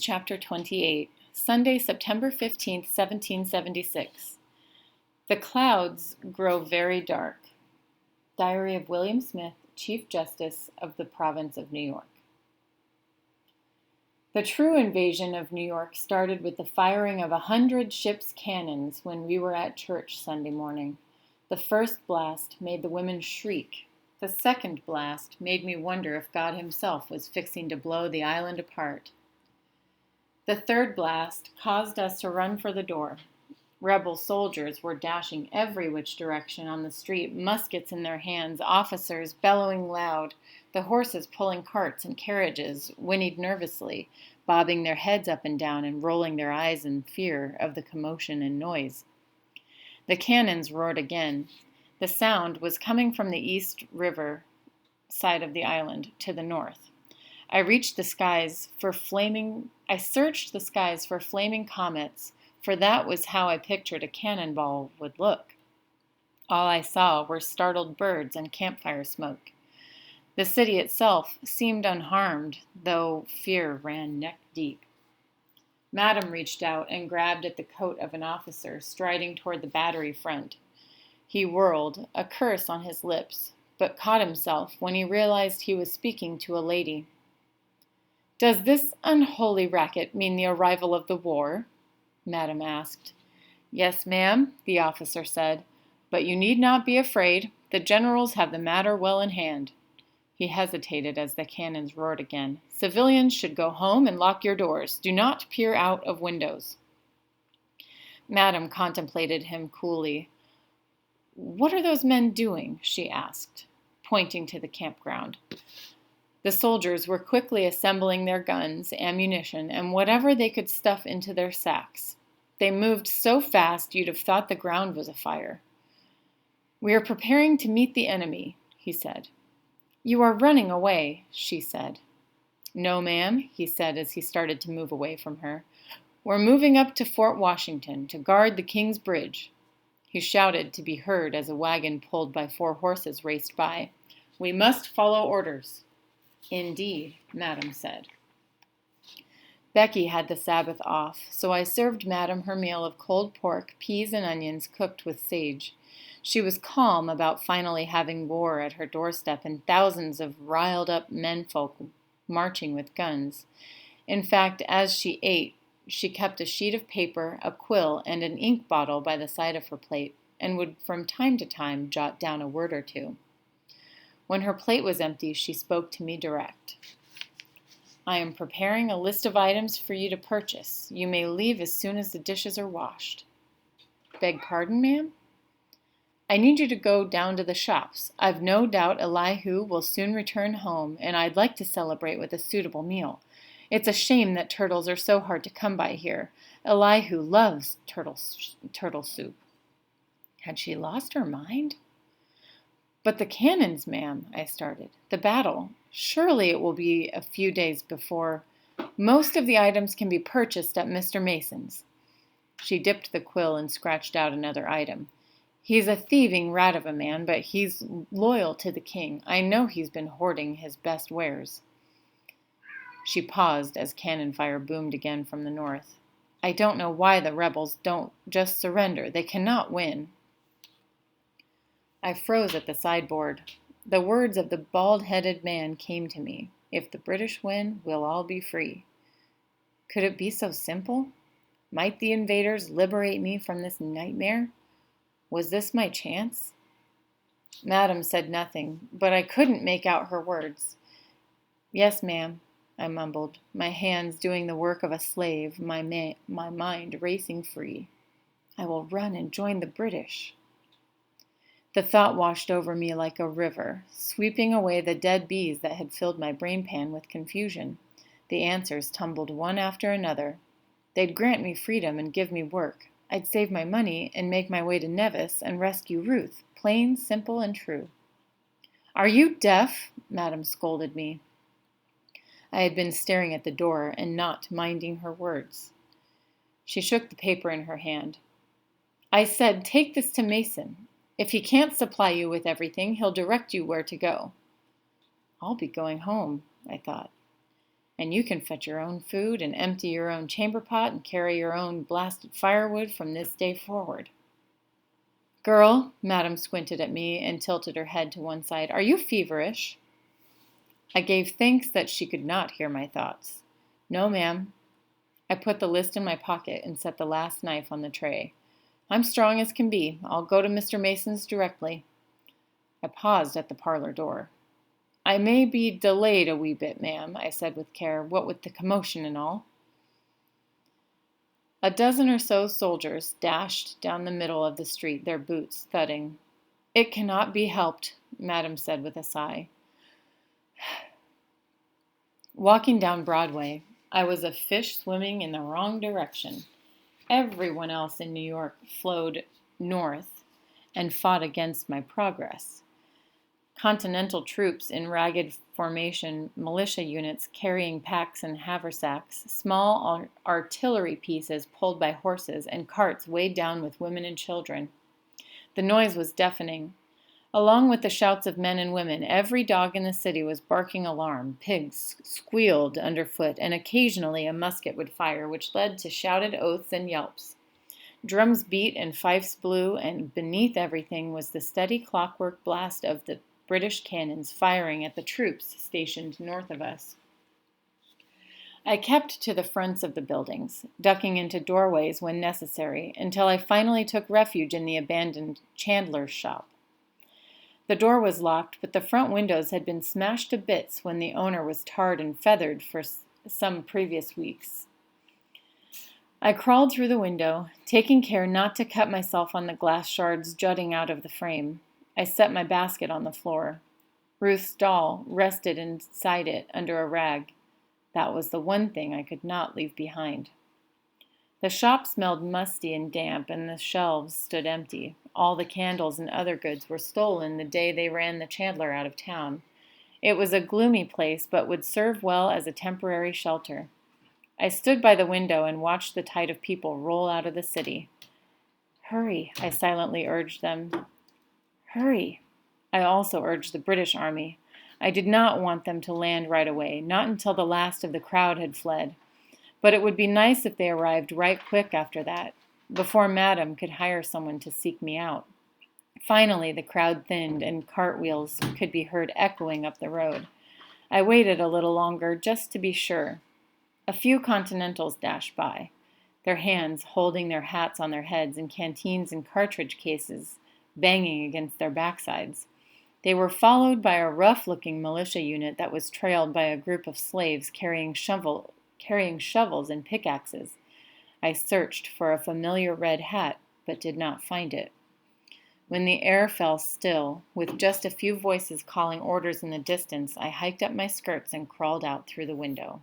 Chapter 28, Sunday, September 15th, 1776. The clouds grow very dark. Diary of William Smith, Chief Justice of the Province of New York. The true invasion of New York started with the firing of 100 ships' cannons when we were at church Sunday morning. The first blast made the women shriek. The second blast made me wonder if God himself was fixing to blow the island apart. The third blast caused us to run for the door. Rebel soldiers were dashing every which direction on the street, muskets in their hands, officers bellowing loud, the horses pulling carts and carriages, whinnied nervously, bobbing their heads up and down and rolling their eyes in fear of the commotion and noise. The cannons roared again. The sound was coming from the East River side of the island to the north. I searched the skies for flaming comets, for that was how I pictured a cannonball would look. All I saw were startled birds and campfire smoke. The city itself seemed unharmed, though fear ran neck-deep. Madam reached out and grabbed at the coat of an officer striding toward the battery front. He whirled, a curse on his lips, but caught himself when he realized he was speaking to a lady. "Does this unholy racket mean the arrival of the war?" Madam asked. "Yes, ma'am," the officer said, "but you need not be afraid. The generals have the matter well in hand." He hesitated as the cannons roared again. "Civilians should go home and lock your doors. Do not peer out of windows." Madam contemplated him coolly. "What are those men doing?" she asked, pointing to the campground. The soldiers were quickly assembling their guns, ammunition, and whatever they could stuff into their sacks. They moved so fast you'd have thought the ground was afire. "We are preparing to meet the enemy," he said. "You are running away," she said. "No, ma'am," he said as he started to move away from her. "We're moving up to Fort Washington to guard the King's Bridge." He shouted to be heard as a wagon pulled by 4 horses raced by. "We must follow orders." "Indeed," Madam said. Becky had the Sabbath off, so I served Madam her meal of cold pork, peas, and onions cooked with sage. She was calm about finally having war at her doorstep and thousands of riled-up menfolk marching with guns. In fact, as she ate, she kept a sheet of paper, a quill, and an ink bottle by the side of her plate, and would from time to time jot down a word or two. When her plate was empty, she spoke to me direct. "I am preparing a list of items for you to purchase. You may leave as soon as the dishes are washed." "Beg pardon, ma'am?" "I need you to go down to the shops. I've no doubt Elihu will soon return home, and I'd like to celebrate with a suitable meal. It's a shame that turtles are so hard to come by here. Elihu loves turtle soup." Had she lost her mind? "But the cannons, ma'am," I started. "The battle. Surely it will be a few days before—" "Most of the items can be purchased at Mr. Mason's." She dipped the quill and scratched out another item. "He's a thieving rat of a man, but he's loyal to the king. I know he's been hoarding his best wares." She paused as cannon fire boomed again from the north. "I don't know why the rebels don't just surrender. They cannot win." I froze at the sideboard. The words of the bald-headed man came to me. "If the British win, we'll all be free." Could it be so simple? Might the invaders liberate me from this nightmare? Was this my chance? Madam said nothing, but I couldn't make out her words. "Yes, ma'am," I mumbled, my hands doing the work of a slave, my mind racing free. "I will run and join the British." The thought washed over me like a river, sweeping away the dead bees that had filled my brain pan with confusion. The answers tumbled one after another. They'd grant me freedom and give me work. I'd save my money and make my way to Nevis and rescue Ruth, plain, simple, and true. "Are you deaf?" Madam scolded me. I had been staring at the door and not minding her words. She shook the paper in her hand. "I said, take this to Mason. If he can't supply you with everything, he'll direct you where to go." "I'll be going home," I thought. And you can fetch your own food and empty your own chamber pot and carry your own blasted firewood from this day forward. Girl, Madam squinted at me and tilted her head to one side. Are you feverish? I gave thanks that she could not hear my thoughts. No, ma'am. I put the list in my pocket and set the last knife on the tray. I'm strong as can be. I'll go to Mr. Mason's directly. I paused at the parlor door. I may be delayed a wee bit, ma'am, I said with care, what with the commotion and all. A dozen or so soldiers dashed down the middle of the street, their boots thudding. It cannot be helped, Madam said with a sigh. Walking down Broadway, I was a fish swimming in the wrong direction. Everyone else in New York flowed north and fought against my progress. Continental troops in ragged formation, militia units carrying packs and haversacks, small artillery pieces pulled by horses, and carts weighed down with women and children. The noise was deafening. Along with the shouts of men and women, every dog in the city was barking alarm. Pigs squealed underfoot, and occasionally a musket would fire, which led to shouted oaths and yelps. Drums beat and fifes blew, and beneath everything was the steady clockwork blast of the British cannons firing at the troops stationed north of us. I kept to the fronts of the buildings, ducking into doorways when necessary, until I finally took refuge in the abandoned chandler's shop. The door was locked, but the front windows had been smashed to bits when the owner was tarred and feathered for some previous weeks. I crawled through the window, taking care not to cut myself on the glass shards jutting out of the frame. I set my basket on the floor. Ruth's doll rested inside it under a rag. That was the one thing I could not leave behind. The shop smelled musty and damp, and the shelves stood empty. All the candles and other goods were stolen the day they ran the chandler out of town. It was a gloomy place, but would serve well as a temporary shelter. I stood by the window and watched the tide of people roll out of the city. Hurry, I silently urged them. Hurry. I also urged the British army. I did not want them to land right away, not until the last of the crowd had fled. But it would be nice if they arrived right quick after that, before Madam could hire someone to seek me out. Finally, the crowd thinned, and cartwheels could be heard echoing up the road. I waited a little longer, just to be sure. A few Continentals dashed by, their hands holding their hats on their heads and canteens and cartridge cases banging against their backsides. They were followed by a rough-looking militia unit that was trailed by a group of slaves carrying shovels and pickaxes. I searched for a familiar red hat, but did not find it. When the air fell still, with just a few voices calling orders in the distance, I hiked up my skirts and crawled out through the window.